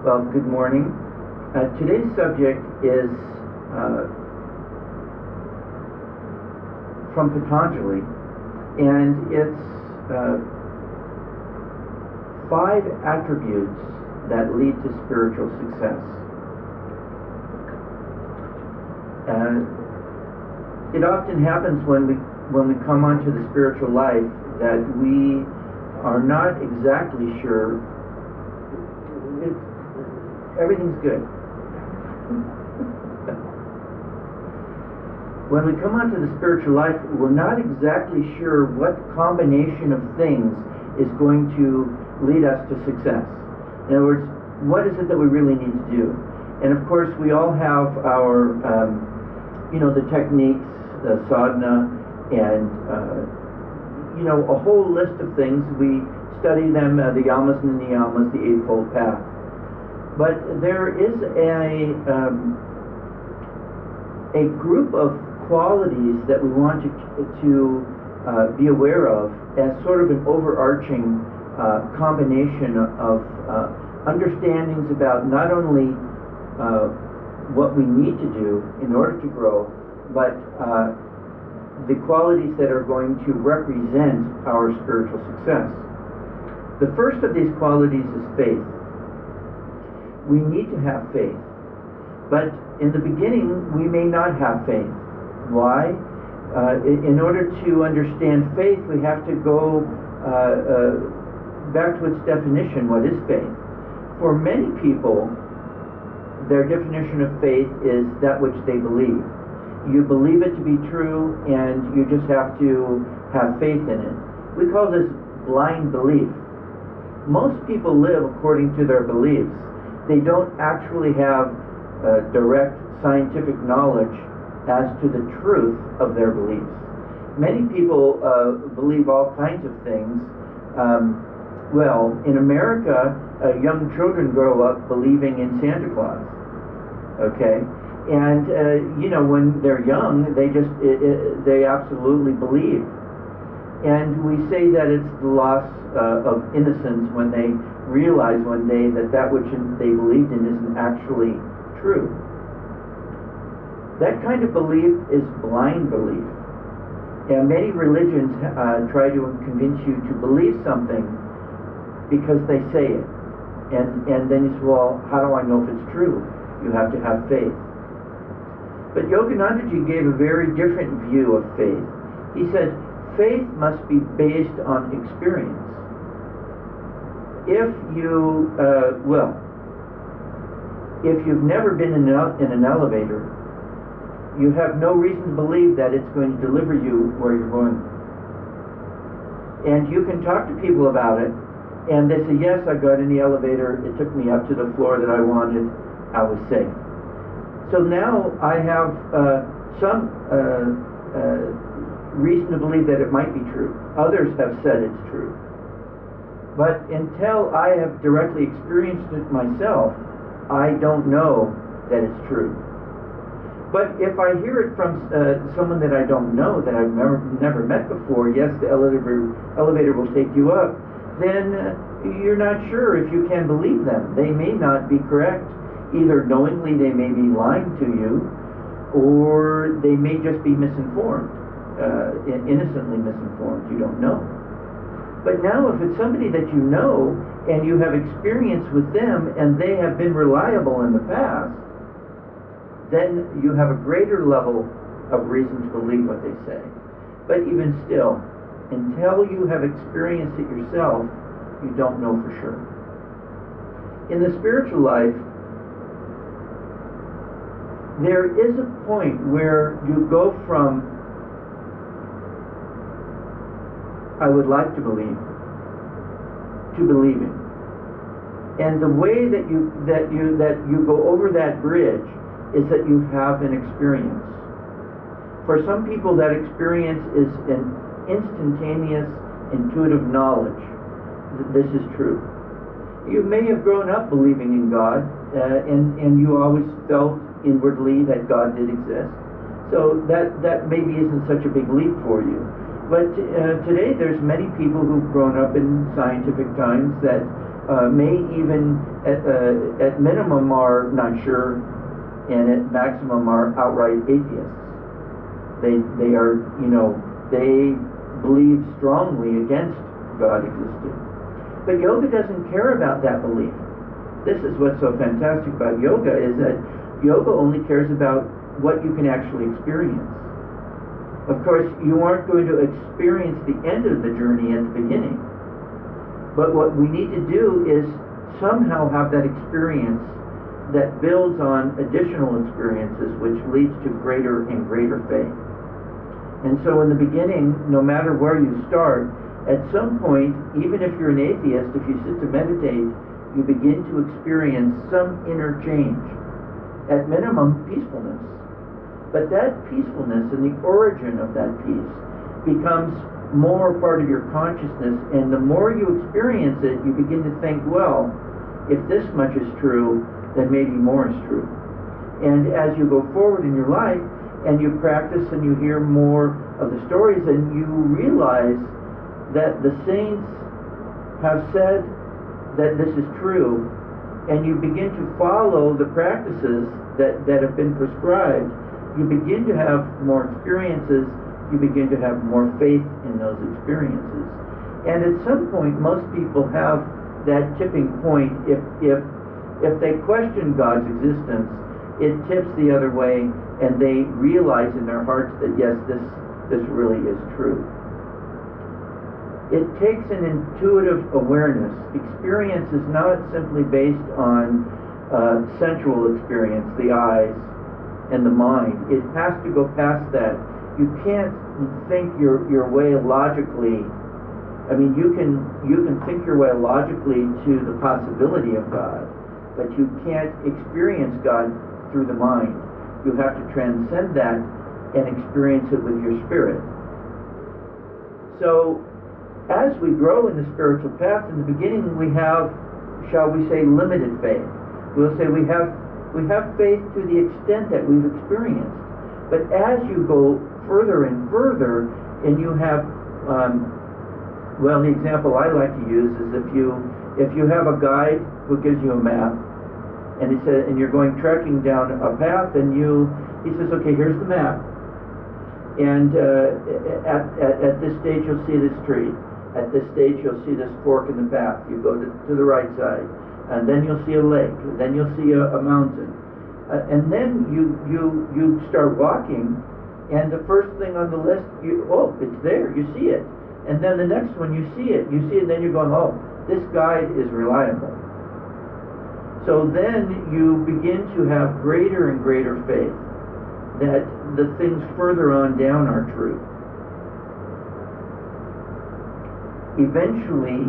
Well, good morning. Today's subject is from Patanjali, and it's 5 attributes that lead to spiritual success. It often happens when we come onto the spiritual life that we are not exactly sure everything's good. When we come onto the spiritual life, we're not exactly sure what combination of things is going to lead us to success. In other words, what is it that we really need to do? And of course, we all have our, the techniques, the sadhana, and, a whole list of things. We study them, the yamas and the niyamas, the Eightfold Path. But there is a group of qualities that we want to be aware of as sort of an overarching combination of understandings about not only what we need to do in order to grow, but the qualities that are going to represent our spiritual success. The first of these qualities is faith. We need to have faith, but in the beginning we may not have faith. Why? In order to understand faith, we have to go back to its definition. What is faith? For many people, their definition of faith is that which they believe. You believe it to be true, and you just have to have faith in it. We call this blind belief. Most people live according to their beliefs. They don't actually have direct scientific knowledge as to the truth of their beliefs. Many people believe all kinds of things. In America, young children grow up believing in Santa Claus. Okay? And, when they're young, they absolutely believe. And we say that it's the loss of innocence when they realize one day that which they believed in isn't actually true. That kind of belief is blind belief. And many religions try to convince you to believe something because they say it. And then you say, well, how do I know if it's true? You have to have faith. But Yoganandaji gave a very different view of faith. He said, faith must be based on experience. If you've never been in an elevator, you have no reason to believe that it's going to deliver you where you're going. And you can talk to people about it, and they say, yes, I got in the elevator, it took me up to the floor that I wanted, I was safe. So now I have some reason to believe that it might be true. Others have said it's true. But until I have directly experienced it myself, I don't know that it's true. But if I hear it from someone that I don't know, that I've never met before, yes, the elevator will take you up, then you're not sure if you can believe them. They may not be correct. Either knowingly they may be lying to you, or they may just be misinformed, innocently misinformed. You don't know. But now if it's somebody that you know, and you have experience with them, and they have been reliable in the past, then you have a greater level of reason to believe what they say. But even still, until you have experienced it yourself, you don't know for sure. In the spiritual life, there is a point where you go from I would like to believe to believing. And the way that you go over that bridge is that you have an experience. For some people, that experience is an instantaneous, intuitive knowledge that this is true. You may have grown up believing in God, and you always felt inwardly that God did exist. So that maybe isn't such a big leap for you. But today there's many people who've grown up in scientific times that may even at minimum are not sure, and at maximum are outright atheists. They are, they believe strongly against God existing. But yoga doesn't care about that belief. This is what's so fantastic about yoga, is that yoga only cares about what you can actually experience. Of course, you aren't going to experience the end of the journey at the beginning. But what we need to do is somehow have that experience that builds on additional experiences, which leads to greater and greater faith. And so in the beginning, no matter where you start, at some point, even if you're an atheist, if you sit to meditate, you begin to experience some inner change. At minimum, peacefulness. But that peacefulness and the origin of that peace becomes more part of your consciousness, and the more you experience it, you begin to think, well, if this much is true, then maybe more is true. And as you go forward in your life, and you practice and you hear more of the stories, and you realize that the saints have said that this is true, and you begin to follow the practices that have been prescribed, you begin to have more experiences, you begin to have more faith in those experiences. And at some point, most people have that tipping point. If they question God's existence, it tips the other way, and they realize in their hearts that yes, this really is true. It takes an intuitive awareness. Experience is not simply based on sensual experience, the eyes and the mind. It has to go past that. You can't think your way logically. I mean, you can think your way logically to the possibility of God, but you can't experience God through the mind. You have to transcend that and experience it with your spirit. So, as we grow in the spiritual path, in the beginning we have, shall we say, limited faith. We'll say we have faith to the extent that we've experienced. But as you go further and further, and you have, well, the example I like to use is if you have a guide who gives you a map, and he said, and you're going trekking down a path, and he says, okay, here's the map, and at this stage you'll see this tree. At this stage you'll see this fork in the path. You go to the right side, and then you'll see a lake, and then you'll see a mountain, and then you start walking, and the first thing on the list, it's there, you see it, and then the next one you see it, and then you're going, oh, this guide is reliable. So then you begin to have greater and greater faith that the things further on down are true. Eventually,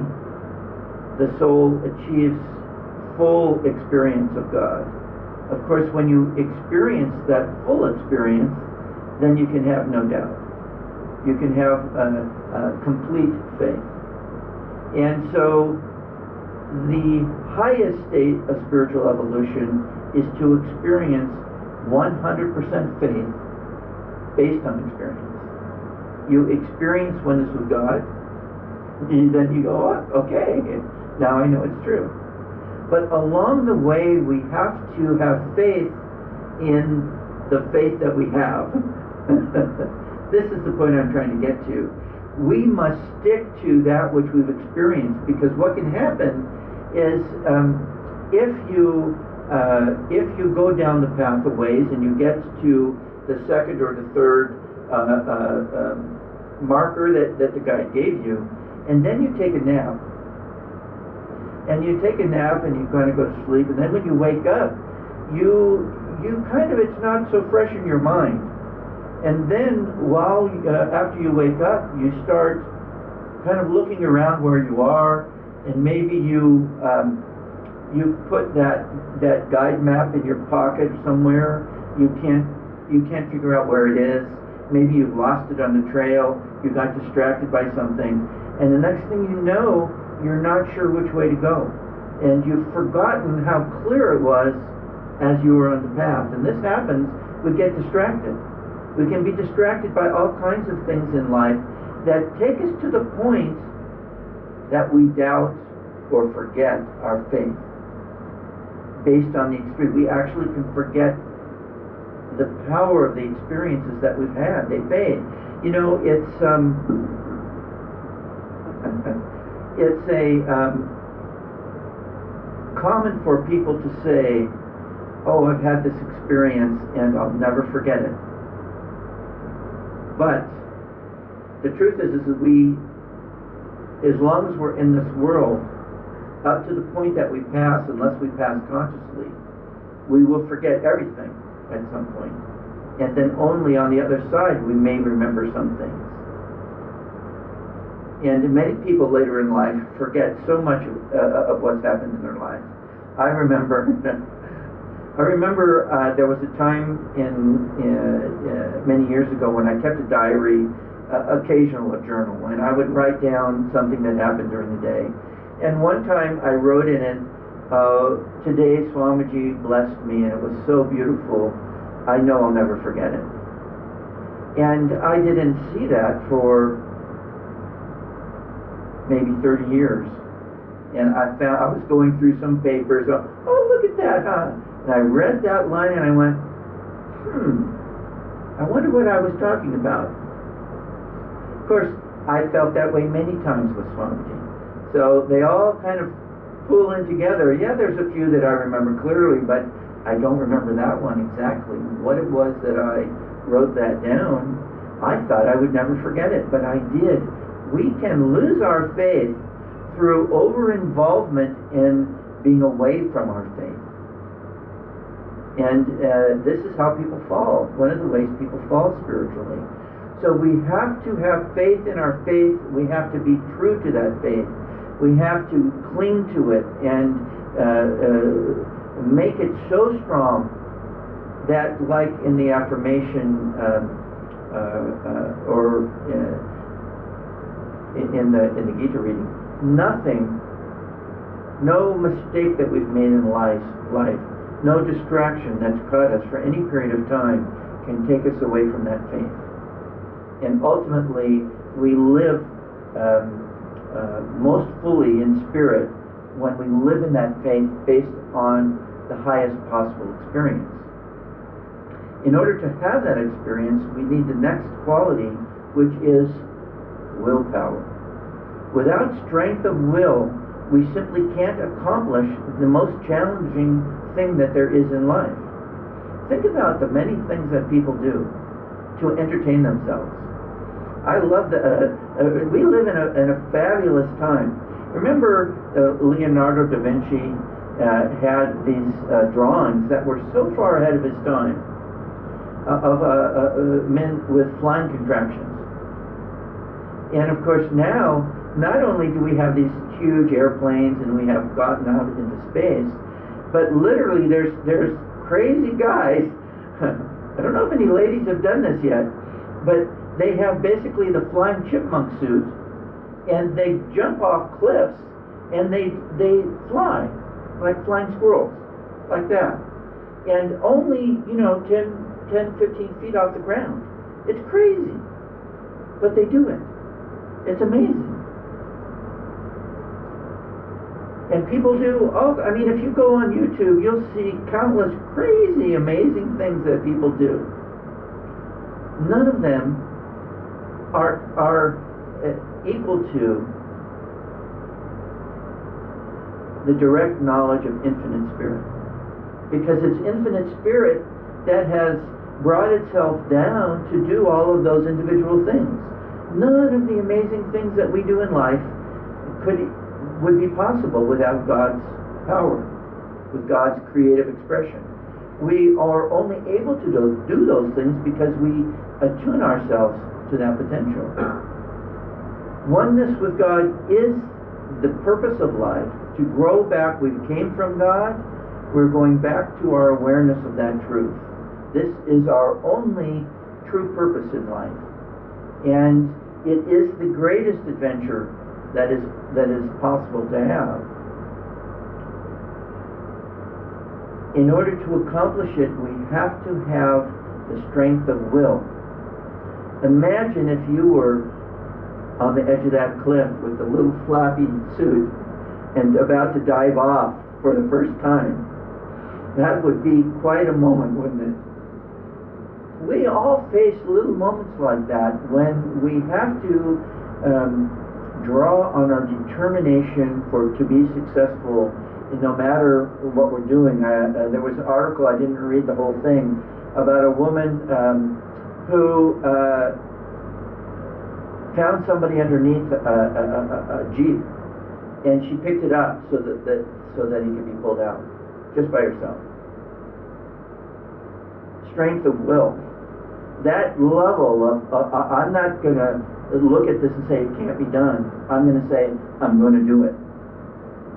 the soul achieves full experience of God. Of course, when you experience that full experience, then you can have no doubt. You can have complete faith. And so, the highest state of spiritual evolution is to experience 100% faith based on experience. You experience oneness with God, and then you go, oh, okay, now I know it's true. But along the way, we have to have faith in the faith that we have. This is the point I'm trying to get to. We must stick to that which we've experienced, because what can happen is if you go down the path of ways and you get to the second or the third marker that the guide gave you, and then you take a nap, and you kind of go to sleep, and then when you wake up, you kind of, it's not so fresh in your mind. And then after you wake up, you start kind of looking around where you are, and maybe you put that guide map in your pocket somewhere. You can't figure out where it is. Maybe you've lost it on the trail. You got distracted by something, and the next thing you know, you're not sure which way to go, and you've forgotten how clear it was as you were on the path. And this happens. We get distracted. We can be distracted by all kinds of things in life that take us to the point that we doubt or forget our faith based on the experience. We actually can forget the power of the experiences that we've had. They fade. You know, it's it's common for people to say, "Oh, I've had this experience and I'll never forget it." But the truth is that we, as long as we're in this world, up to the point that we pass, unless we pass consciously, we will forget everything at some point. And then only on the other side we may remember some things. And many people later in life forget so much of what's happened in their life. I remember there was a time in many years ago when I kept a diary, occasional a journal, and I would write down something that happened during the day. And one time I wrote in it, "Today Swamiji blessed me and it was so beautiful, I know I'll never forget it." And I didn't see that for maybe 30 years. And I was going through some papers, "Oh, look at that, huh?" And I read that line and I went, I wonder what I was talking about. Of course, I felt that way many times with Swamiji. So they all kind of pull in together. Yeah, there's a few that I remember clearly, but I don't remember that one exactly. What it was that I wrote that down, I thought I would never forget it, but I did. We can lose our faith through over-involvement in being away from our faith. And this is how people fall. One of the ways people fall spiritually. So we have to have faith in our faith. We have to be true to that faith. We have to cling to it and make it so strong that, like in the affirmation or in the Gita reading, nothing, no mistake that we've made in life, no distraction that's caught us for any period of time can take us away from that faith. And ultimately, we live most fully in spirit when we live in that faith based on the highest possible experience. In order to have that experience, we need the next quality, which is willpower. Without strength of will, we simply can't accomplish the most challenging thing that there is in life. Think about the many things that people do to entertain themselves. I love we live in a fabulous time. Remember Leonardo da Vinci had these drawings that were so far ahead of his time of men with flying contraptions. And of course now, not only do we have these huge airplanes and we have gotten out into space, but literally there's crazy guys. I don't know if any ladies have done this yet, but they have basically the flying chipmunk suit, and they jump off cliffs, and they fly like flying squirrels, like that, and only 10, 15 feet off the ground. It's crazy, but they do it. It's amazing. And people do if you go on YouTube, you'll see countless crazy, amazing things that people do. None of them are equal to the direct knowledge of infinite spirit. Because it's infinite spirit that has brought itself down to do all of those individual things. None of the amazing things that we do in life would be possible without God's power, with God's creative expression. We are only able to do those things because we attune ourselves to that potential. Oneness with God is the purpose of life, to grow back. We came from God, we're going back to our awareness of that truth. This is our only true purpose in life. And it is the greatest adventure that is possible to have. In order to accomplish it, we have to have the strength of will. Imagine if you were on the edge of that cliff with the little flappy suit, and about to dive off for the first time. That would be quite a moment, wouldn't it? We all face little moments like that when we have to draw on our determination to be successful no matter what we're doing. There was an article, I didn't read the whole thing, about a woman who found somebody underneath a Jeep, and she picked it up so that he could be pulled out, just by herself. Strength of will. That level of, I'm not going to look at this and say it can't be done. I'm going to say, I'm going to do it.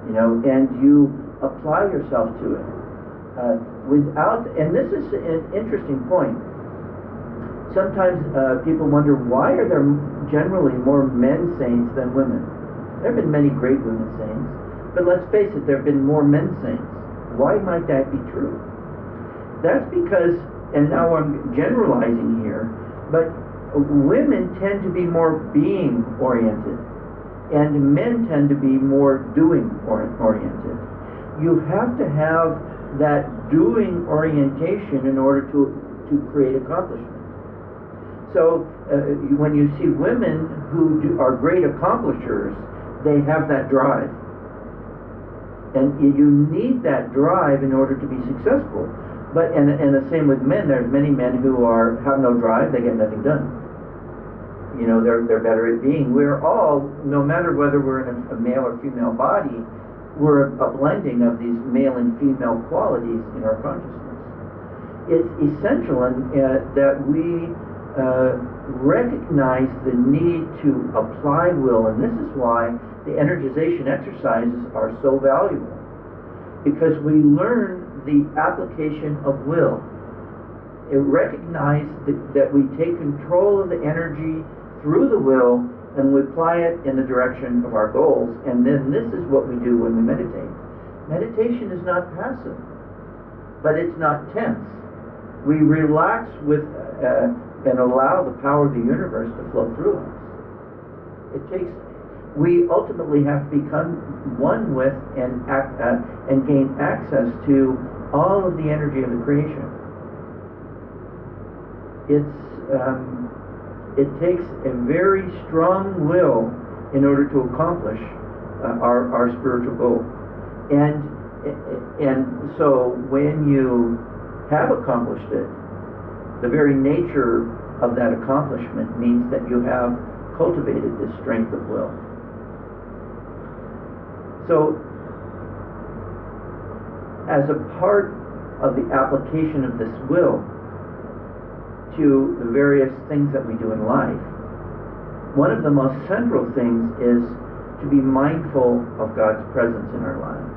And you apply yourself to it. And this is an interesting point. Sometimes people wonder, why are there generally more men saints than women? There have been many great women saints, but let's face it, there have been more men saints. Why might that be true? That's because, and now I'm generalizing here, but women tend to be more being oriented, and men tend to be more doing oriented. You have to have that doing orientation in order to create accomplishment. So when you see women who are great accomplishers, they have that drive. And you need that drive in order to be successful. But and the same with men. There's many men who have no drive. They get nothing done. They're better at being. We're all, no matter whether we're in a male or female body, we're a blending of these male and female qualities in our consciousness. It's essential that we recognize the need to apply will, and this is why the energization exercises are so valuable, because we learn the application of will. It recognizes that we take control of the energy through the will and we apply it in the direction of our goals, and then this is what we do when we meditate. Meditation is not passive, but it's not tense. We relax with and allow the power of the universe to flow through us. We ultimately have to become one with and gain access to all of the energy of the creation. It takes a very strong will in order to accomplish our spiritual goal. And so when you have accomplished it, the very nature of that accomplishment means that you have cultivated this strength of will. So, as a part of the application of this will to the various things that we do in life, one of the most central things is to be mindful of God's presence in our lives.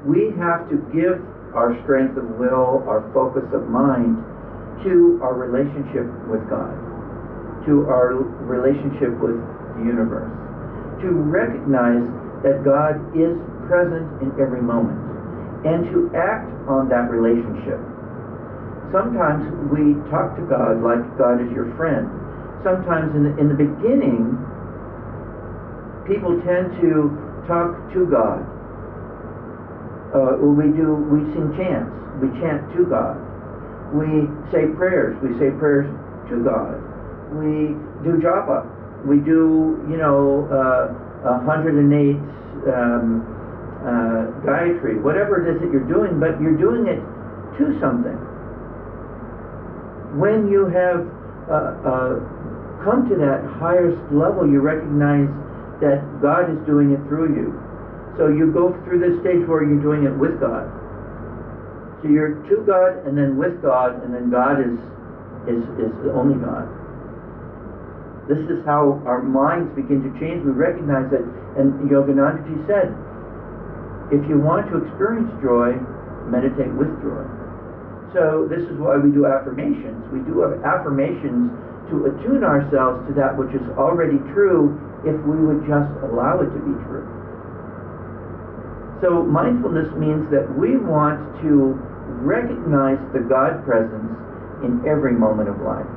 We have to give our strength of will, our focus of mind, to our relationship with God, to our relationship with the universe, to recognize that God is present in every moment, and to act on that relationship. Sometimes we talk to God like God is your friend. Sometimes in the beginning, people tend to talk to God. We sing chants. We chant to God. We say prayers. We say prayers to God. We do japa. We do, 108 Gayatri, whatever it is that you're doing, but you're doing it to something. When you have come to that highest level, you recognize that God is doing it through you. So you go through this stage where you're doing it with God. So you're to God and then with God, and then God is only God. This is how our minds begin to change. We recognize that, and Yoganandaji said, if you want to experience joy, meditate with joy. So this is why we do affirmations. We do affirmations to attune ourselves to that which is already true if we would just allow it to be true. So mindfulness means that we want to recognize the God presence in every moment of life.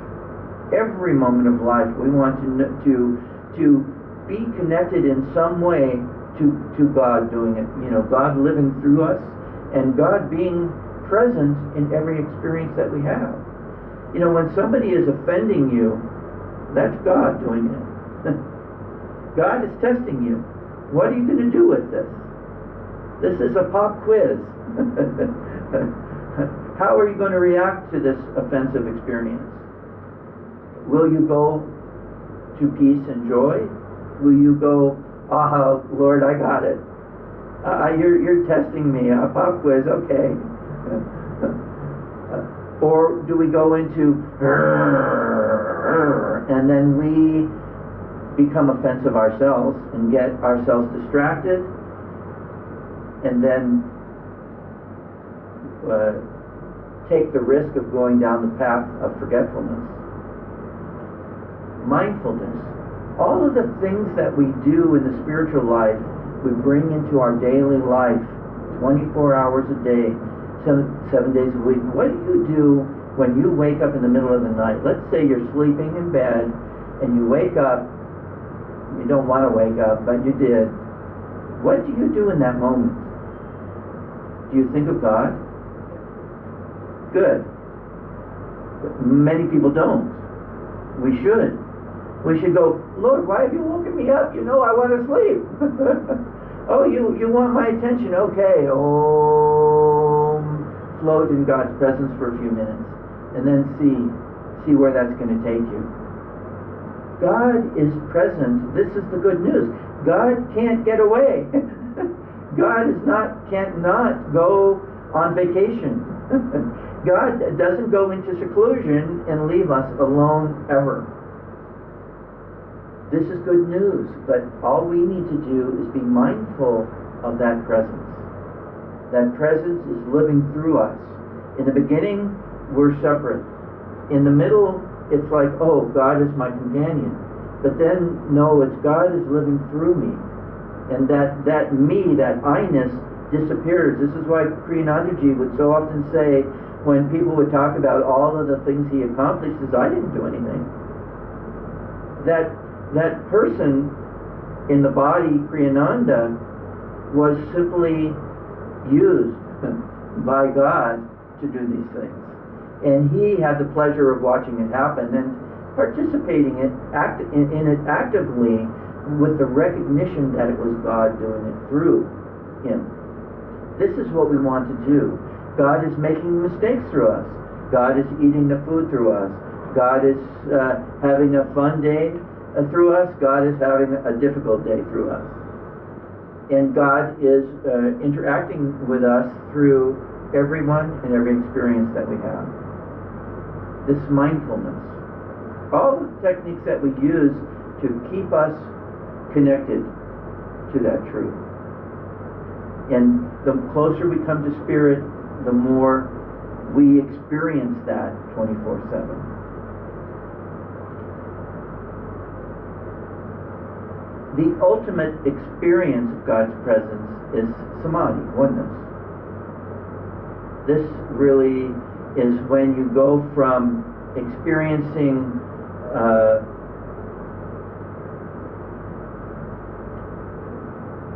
Every moment of life we want to be connected in some way to God doing it. You know, God living through us and God being present in every experience that we have. You know, when somebody is offending you, that's God doing it. God is testing you. What are you going to do with this? This is a pop quiz. How are you going to react to this offensive experience? Will you go to peace and joy? Will you go, ah, Lord, I got it. You're testing me. A pop quiz, okay. Or do we go into, and then we become offensive ourselves and get ourselves distracted, and then take the risk of going down the path of forgetfulness. Mindfulness. All of the things that we do in the spiritual life, we bring into our daily life, 24 hours a day, 7 days a week. What do you do when you wake up in the middle of the night? Let's say you're sleeping in bed and you wake up. You don't want to wake up, but you did. What do you do in that moment? Do you think of God? Good. But many people don't. We should. We should go, Lord, why have you woken me up? You know I want to sleep. Oh, you want my attention? Okay. Float in God's presence for a few minutes, and then see where that's going to take you. God is present. This is the good news. God can't get away. God can't not go on vacation. God doesn't go into seclusion and leave us alone ever. This is good news, but all we need to do is be mindful of that presence. That presence is living through us. In the beginning, we're separate. In the middle, it's like, oh, God is my companion. But then, no, it's God is living through me. And that me, that I-ness, disappears. This is why Kriyanandaji would so often say, when people would talk about all of the things he accomplished, he says, I didn't do anything. That person in the body, Kriyananda, was simply used by God to do these things. And he had the pleasure of watching it happen and participating in it actively with the recognition that it was God doing it through him. This is what we want to do. God is making mistakes through us. God is eating the food through us. God is having a fun day through us. God is having a difficult day through us. And God is interacting with us through everyone and every experience that we have. This mindfulness. All the techniques that we use to keep us connected to that truth. And the closer we come to Spirit, the more we experience that 24/7. The ultimate experience of God's presence is samadhi, oneness. This really is when you go from experiencing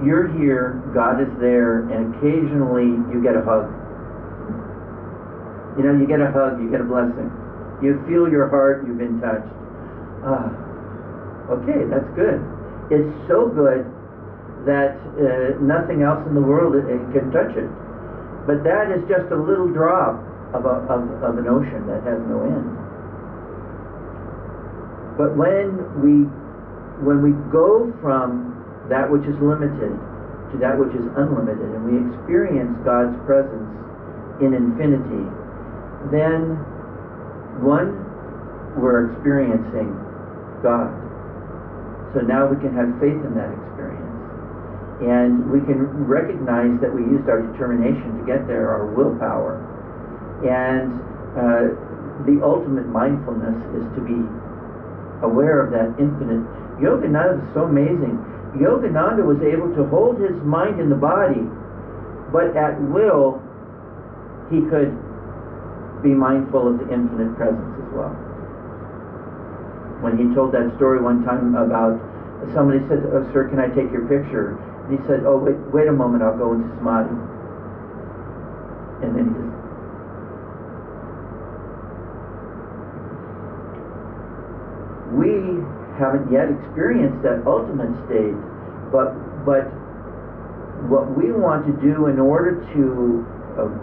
you're here, God is there, and occasionally you get a hug. You know, you get a hug, you get a blessing. You feel your heart, you've been touched. Okay, that's good. It's so good that nothing else in the world can touch it. But that is just a little drop of an ocean that has no end. But when we go from that which is limited to that which is unlimited, and we experience God's presence in infinity, then we're experiencing God. So now we can have faith in that experience. And we can recognize that we used our determination to get there, our willpower. And the ultimate mindfulness is to be aware of that infinite. Yogananda is so amazing. Yogananda was able to hold his mind in the body, but at will, he could be mindful of the infinite presence as well. When he told that story one time about somebody said, "Oh, sir, can I take your picture?" And he said, "Oh, wait a moment, I'll go into samadhi." And then he just... We haven't yet experienced that ultimate state, but what we want to do in order to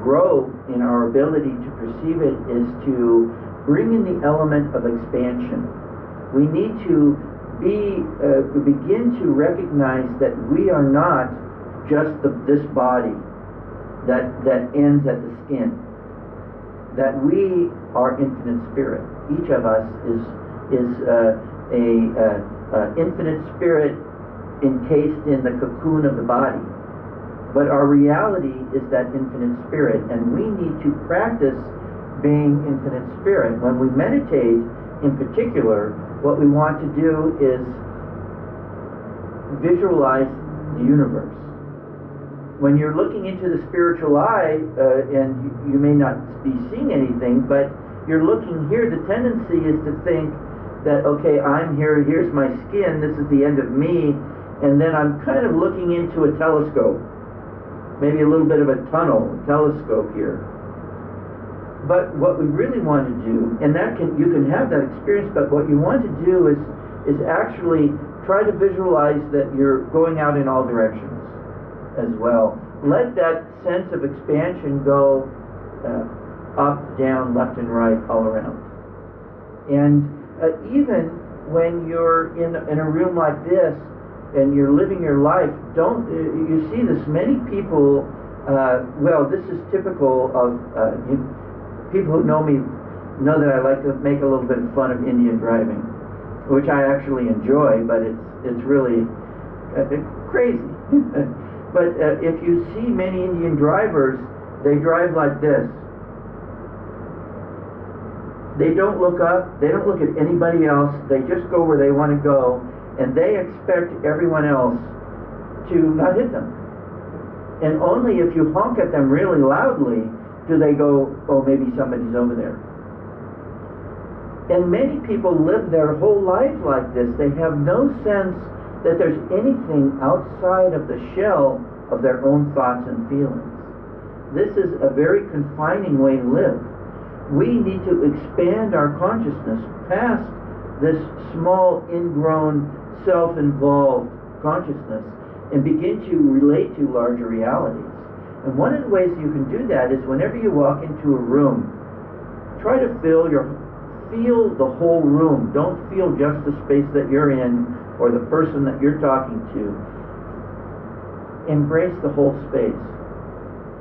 grow in our ability to perceive it is to bring in the element of expansion. We need to begin to recognize that we are not just this body that ends at the skin. That we are infinite spirit. Each of us is infinite spirit encased in the cocoon of the body. But our reality is that infinite spirit, and we need to practice being infinite spirit. When we meditate, in particular, what we want to do is visualize the universe. When you're looking into the spiritual eye, and you may not be seeing anything, but you're looking here, the tendency is to think that, okay, I'm here, here's my skin, this is the end of me, and then I'm kind of looking into a telescope. Maybe a little bit of a tunnel, telescope here. But what we really want to do, and you can have that experience, but what you want to do is actually try to visualize that you're going out in all directions as well. Let that sense of expansion go up, down, left and right, all around. And even when you're in a room like this and you're living your life, you see this, many people, well, this is typical of people who know me know that I like to make a little bit of fun of Indian driving, which I actually enjoy, but it's really crazy. But if you see many Indian drivers, they drive like this. They don't look up, they don't look at anybody else, they just go where they want to go, and they expect everyone else to not hit them. And only if you honk at them really loudly do they go, oh, maybe somebody's over there. And many people live their whole life like this. They have no sense that there's anything outside of the shell of their own thoughts and feelings. This is a very confining way to live. We need to expand our consciousness past this small, ingrown, self-involved consciousness and begin to relate to larger realities. And one of the ways you can do that is whenever you walk into a room, try to feel the whole room. Don't feel just the space that you're in or the person that you're talking to. Embrace the whole space.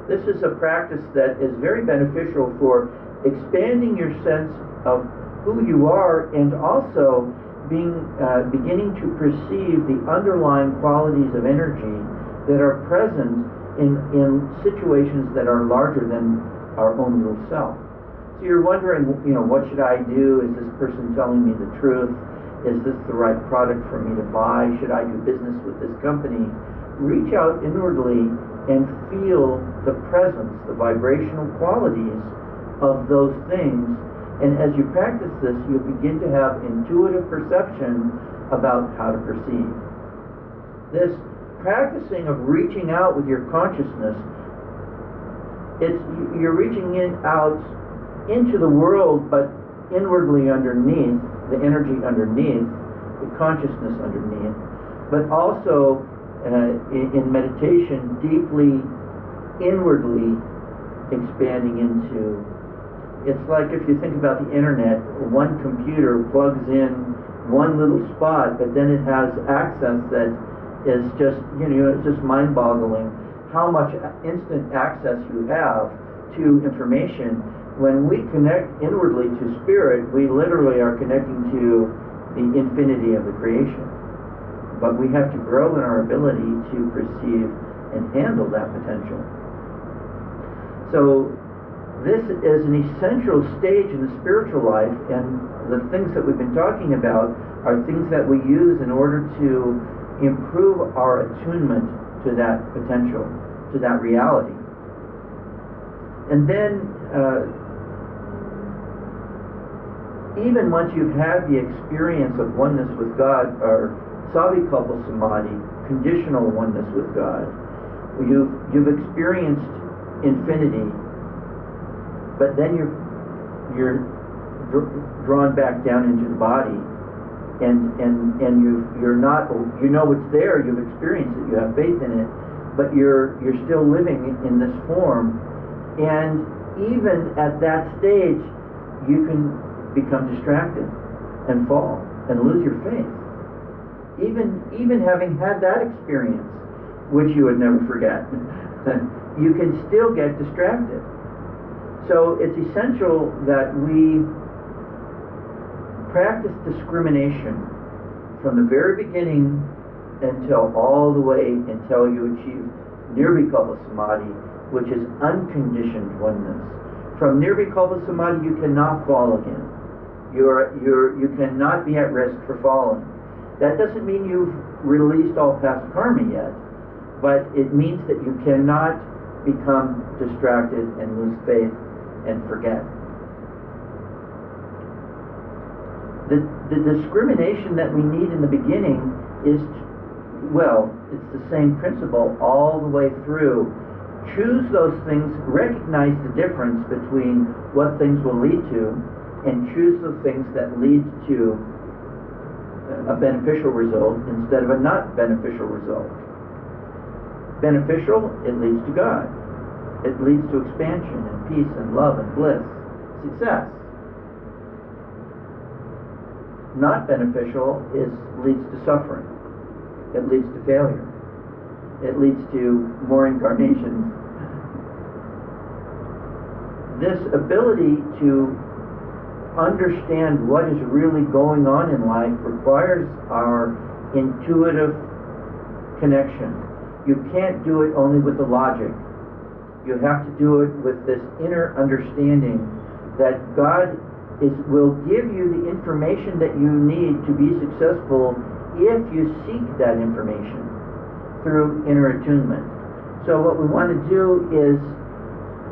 This is a practice that is very beneficial for expanding your sense of who you are and also beginning to perceive the underlying qualities of energy that are present in situations that are larger than our own little self. So you're wondering, what should I do? Is this person telling me the truth? Is this the right product for me to buy? Should I do business with this company? Reach out inwardly and feel the presence, the vibrational qualities of those things. And as you practice this, you begin to have intuitive perception about how to perceive. This practicing of reaching out with your consciousness, you're reaching out into the world, but inwardly underneath, the energy underneath, the consciousness underneath, but also in meditation, deeply inwardly expanding into. It's like if you think about the internet, one computer plugs in one little spot, but then it has access that is just, it's just mind-boggling how much instant access you have to information. When we connect inwardly to spirit, we literally are connecting to the infinity of the creation. But we have to grow in our ability to perceive and handle that potential. So this is an essential stage in the spiritual life, and the things that we've been talking about are things that we use in order to improve our attunement to that potential, to that reality. And then, even once you've had the experience of oneness with God, or savikalpa samadhi, conditional oneness with God. You've experienced infinity, but then you're drawn back down into the body, and you're not, you know it's there, you've experienced it, you have faith in it, but you're still living in this form. And even at that stage, you can become distracted and fall and lose your faith. Even having had that experience, which you would never forget, you can still get distracted. So it's essential that we practice discrimination from the very beginning until you achieve nirvikalpa samadhi, which is unconditioned oneness. From nirvikalpa samadhi, you cannot fall again. You cannot be at risk for falling. That doesn't mean you've released all past karma yet, but it means that you cannot become distracted and lose faith and forget. The discrimination that we need in the beginning is, it's the same principle all the way through. Choose those things, recognize the difference between what things will lead to, and choose the things that lead to a beneficial result instead of a not beneficial result. Beneficial, it leads to God. It leads to expansion and peace and love and bliss, success. Not beneficial leads to suffering. It leads to failure. It leads to more incarnations. This ability to understand what is really going on in life requires our intuitive connection. You can't do it only with the logic. You have to do it with this inner understanding that God will give you the information that you need to be successful if you seek that information through inner attunement. So what we want to do is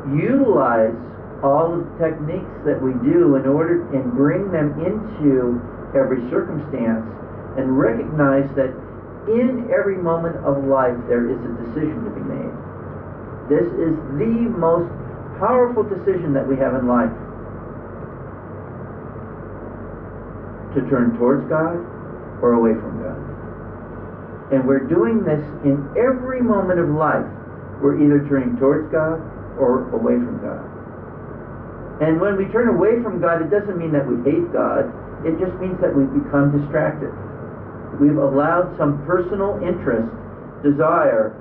utilize all of the techniques that we do in order and bring them into every circumstance, and recognize that in every moment of life there is a decision to be made. This is the most powerful decision that we have in life. To turn towards God or away from God. And we're doing this in every moment of life. We're either turning towards God or away from God. And when we turn away from God, it doesn't mean that we hate God. It just means that we've become distracted. We've allowed some personal interest, desire,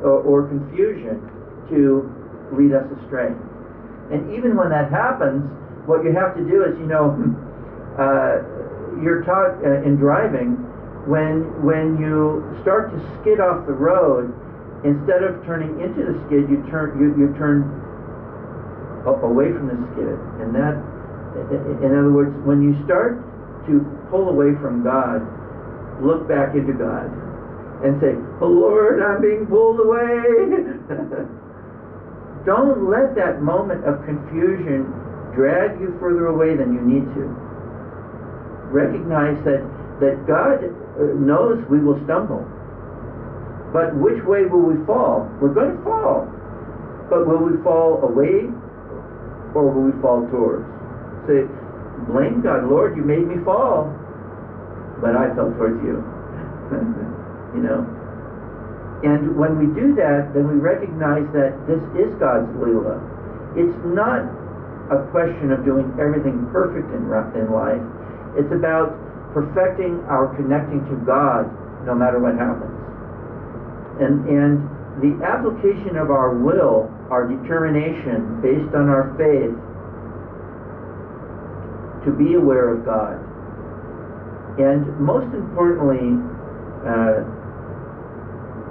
or confusion to lead us astray. And even when that happens, what you have to do is, you're taught in driving, when you start to skid off the road, instead of turning into the skid, you turn away from the skid. And that, in other words, when you start to pull away from God, look back into God and say, "Oh Lord, I'm being pulled away." Don't let that moment of confusion drag you further away than you need to. Recognize that God knows we will stumble. But which way will we fall? We're going to fall. But will we fall away or will we fall towards? Say, blame God. Lord, you made me fall, but I fell towards you. And when we do that, then we recognize that this is God's Leela. It's not a question of doing everything perfect in life. It's about perfecting our connecting to God no matter what happens. And the application of our will, our determination based on our faith to be aware of God. And most importantly,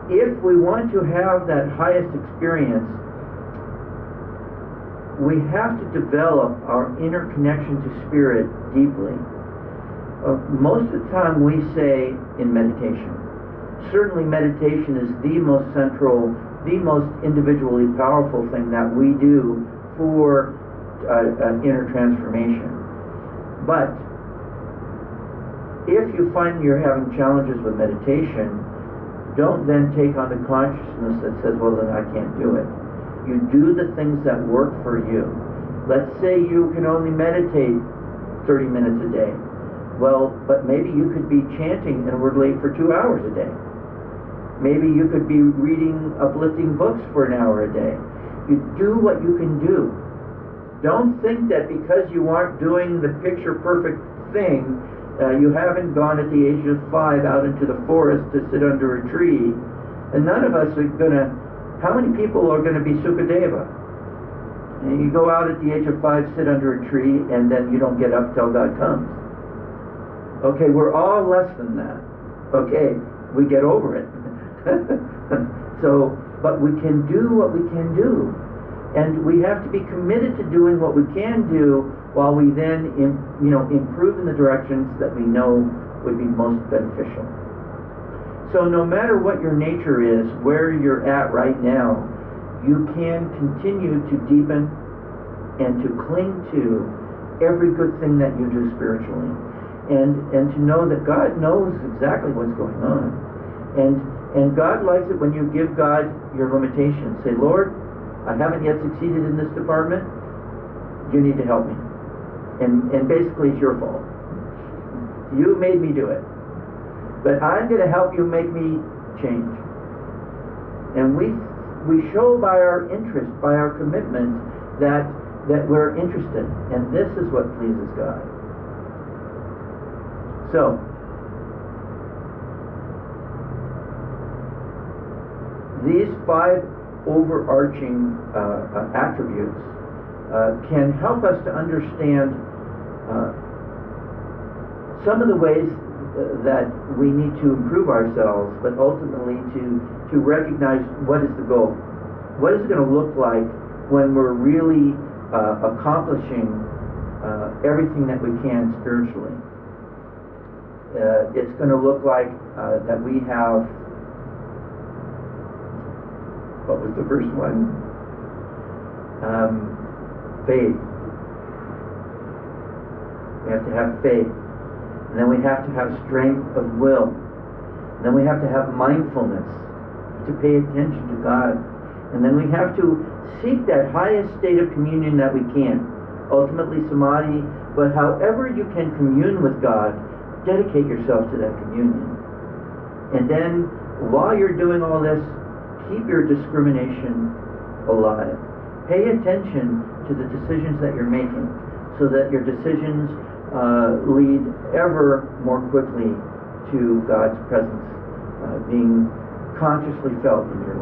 if we want to have that highest experience, we have to develop our inner connection to Spirit deeply. Most of the time we say in meditation. Certainly meditation is the most central, the most individually powerful thing that we do for inner transformation. But if you find you're having challenges with meditation, don't then take on the consciousness that says, well, then I can't do it. You do the things that work for you. Let's say you can only meditate 30 minutes a day. Well, but maybe you could be chanting in a word late for 2 hours a day. Maybe you could be reading uplifting books for an hour a day. You do what you can do. Don't think that because you aren't doing the picture perfect thing, you haven't gone at the age of 5 out into the forest to sit under a tree. And none of us are gonna, how many people are gonna be Sukadeva? And you go out at the age of 5, sit under a tree, and then you don't get up till God comes. Okay, we're all less than that. Okay, we get over it. So, but we can do what we can do. And we have to be committed to doing what we can do while we then improve in the directions that we know would be most beneficial. So no matter what your nature is, where you're at right now, you can continue to deepen and to cling to every good thing that you do spiritually. And to know that God knows exactly what's going on. And God likes it when you give God your limitations. Say, Lord, I haven't yet succeeded in this department. You need to help me. And basically it's your fault. You made me do it. But I'm going to help you make me change. And we show by our interest, by our commitment, that we're interested. And this is what pleases God. So, these 5 overarching attributes can help us to understand some of the ways that we need to improve ourselves, but ultimately to recognize what is the goal. What is it going to look like when we're really accomplishing everything that we can spiritually? It's going to look like that we have, what was the first one? Faith. We have to have faith. And then we have to have strength of will. And then we have to have mindfulness, to pay attention to God. And then we have to seek that highest state of communion that we can. Ultimately samadhi, but however you can commune with God, dedicate yourself to that communion. And then, while you're doing all this, keep your discrimination alive. Pay attention to the decisions that you're making, so that your decisions lead ever more quickly to God's presence being consciously felt in your